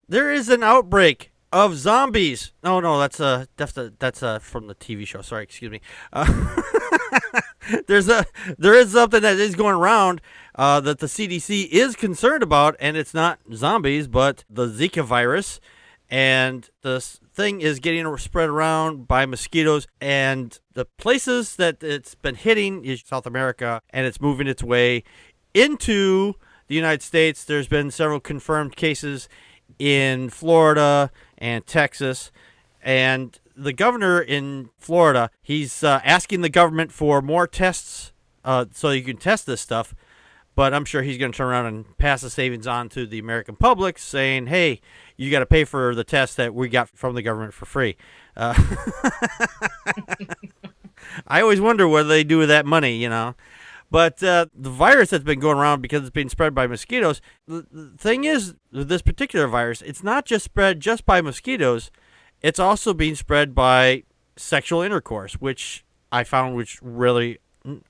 There is an outbreak of zombies. Oh no, that's from the TV show. Sorry, excuse me. There's a there is something that is going around that the CDC is concerned about, and it's not zombies, but the Zika virus, and the thing is getting spread around by mosquitoes, and the places that it's been hitting is South America, and it's moving its way into the United States. There's been several confirmed cases in Florida and Texas, and the governor in Florida, he's asking the government for more tests so you can test this stuff. But I'm sure he's going to turn around and pass the savings on to the American public, saying, "Hey, you got to pay for the test that we got from the government for free." Uh, I always wonder what they do with that money. But the virus that's been going around because it's being spread by mosquitoes, the thing is, with this particular virus, it's not just spread just by mosquitoes. It's also being spread by sexual intercourse, which I found, which really,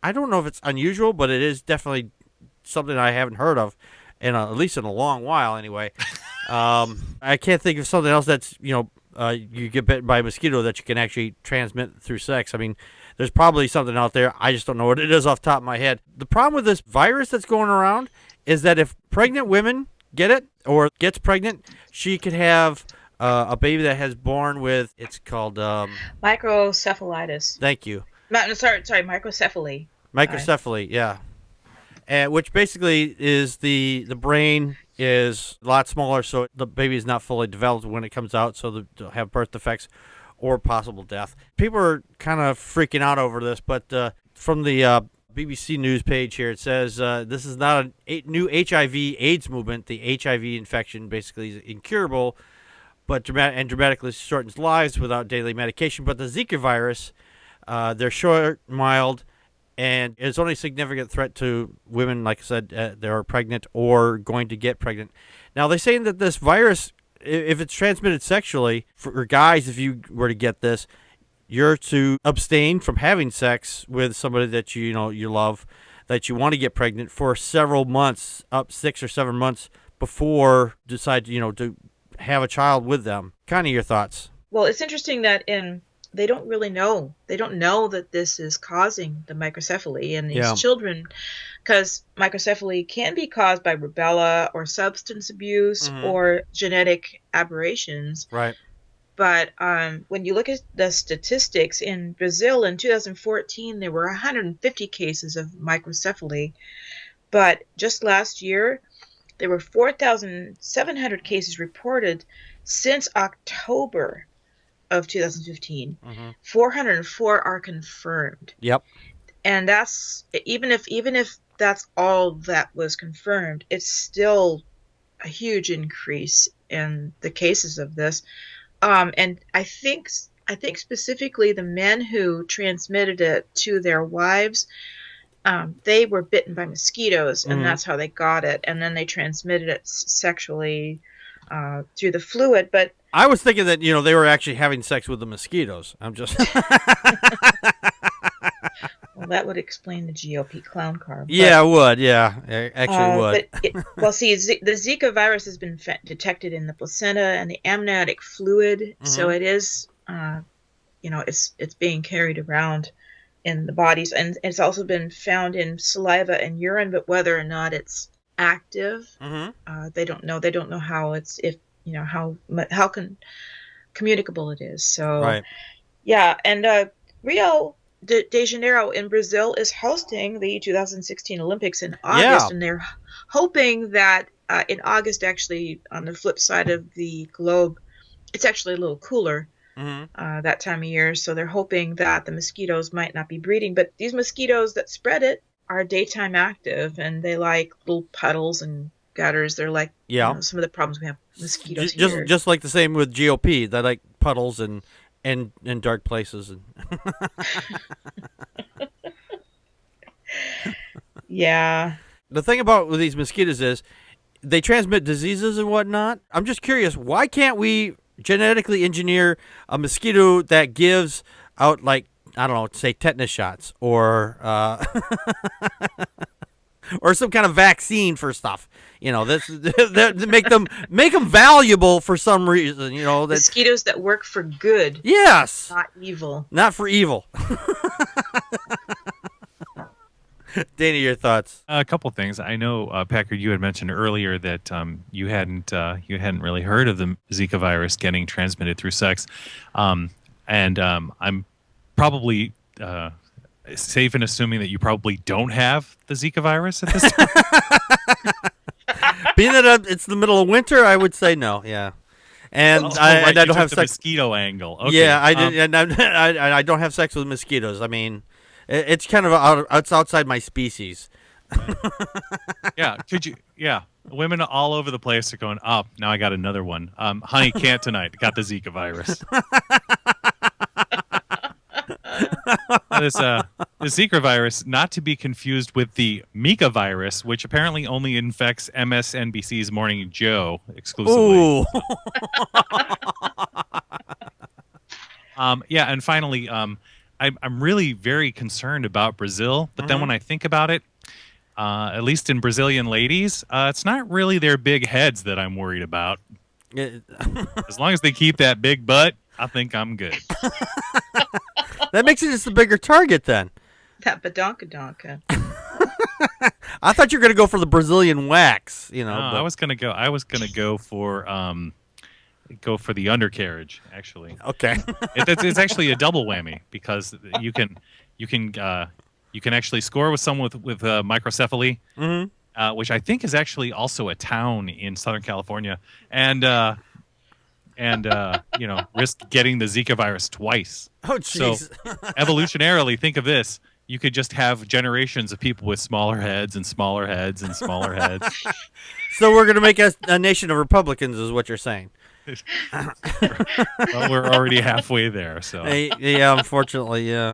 I don't know if it's unusual, but it is definitely something I haven't heard of, at least in a long while anyway. I can't think of something else that's, you get bitten by a mosquito that you can actually transmit through sex. I mean, there's probably something out there. I just don't know what it is off the top of my head. The problem with this virus that's going around is that if pregnant women get it or gets pregnant, she could have a baby that has born with, it's called... Microcephalitis. Thank you. No, sorry, microcephaly. Microcephaly, yeah. Which basically is the brain is a lot smaller, so the baby is not fully developed when it comes out, so they'll have birth defects or possible death. People are kind of freaking out over this, but from the BBC News page here, it says this is not a new HIV/AIDS movement. The HIV infection basically is incurable, but dramatically shortens lives without daily medication. But the Zika virus, they're short, mild, and it's only a significant threat to women, like I said, that are pregnant or going to get pregnant. Now, they're saying that this virus, if it's transmitted sexually, for guys, if you were to get this, you're to abstain from having sex with somebody that you love, that you want to get pregnant for several months, up 6 or 7 months before decide to have a child with them. Kind of your thoughts. Well, it's interesting that they don't really know. They don't know that this is causing the microcephaly in these children, because microcephaly can be caused by rubella or substance abuse or genetic aberrations. Right. But when you look at the statistics, in Brazil in 2014, there were 150 cases of microcephaly. But just last year, there were 4,700 cases reported since October of 2015. 404 are confirmed. Yep. And that's even if that's all that was confirmed, it's still a huge increase in the cases of this. And I think specifically the men who transmitted it to their wives, they were bitten by mosquitoes, and that's how they got it. And then they transmitted it sexually through the fluid. But I was thinking that they were actually having sex with the mosquitoes. I'm just. Well, that would explain the GOP clown car. But, yeah, it would. Yeah, actually would. Well, see, the Zika virus has been detected in the placenta and the amniotic fluid, so it is, it's being carried around in the bodies, and it's also been found in saliva and urine. But whether or not it's active, they don't know. They don't know how how communicable it is. So, right. Yeah, and Rio de Janeiro in Brazil is hosting the 2016 Olympics in August, and they're hoping that in August, actually, on the flip side of the globe, it's actually a little cooler that time of year. So they're hoping that the mosquitoes might not be breeding. But these mosquitoes that spread it are daytime active, and they like little puddles and gutters. They're like some of the problems we have with mosquitoes here. Just like the same with GOP. They like puddles and dark places. Yeah. The thing about with these mosquitoes is they transmit diseases and whatnot. I'm just curious, why can't we genetically engineer a mosquito that gives out, like, I don't know, say tetanus shots or or some kind of vaccine for stuff. This make them valuable for some reason. That Mosquitoes that work for good. yes, Not evil. not for evil. Dana, your thoughts? A couple things. I know, Packard, you had mentioned earlier that you hadn't really heard of the Zika virus getting transmitted through sex, and I'm probably safe in assuming that you probably don't have the Zika virus at this time. Being that it's the middle of winter, I would say no. Yeah, and I don't have the sex. mosquito angle. Okay. Yeah, I did, and I don't have sex with mosquitoes. I mean, it's kind of it's outside my species. Yeah, could you? Yeah, women all over the place are going, oh, now I got another one. Honey, can't tonight. Got the Zika virus. The Zika virus, not to be confused with the Mika virus, which apparently only infects MSNBC's Morning Joe exclusively. Ooh. Yeah, and finally, I'm really very concerned about Brazil, but then when I think about it, at least in Brazilian ladies, it's not really their big heads that I'm worried about. As long as they keep that big butt, I think I'm good. That makes it just a bigger target then. That badonkadonka. I thought you were going to go for the Brazilian wax, No, I was gonna go for the undercarriage. Actually, okay. It's actually a double whammy because you can actually score with someone with microcephaly, which I think is actually also a town in Southern California, and risk getting the Zika virus twice. Oh, jeez. So evolutionarily, think of this. You could just have generations of people with smaller heads and smaller heads and smaller heads. So we're going to make a nation of Republicans is what you're saying. Well, we're already halfway there. So Yeah, unfortunately, yeah.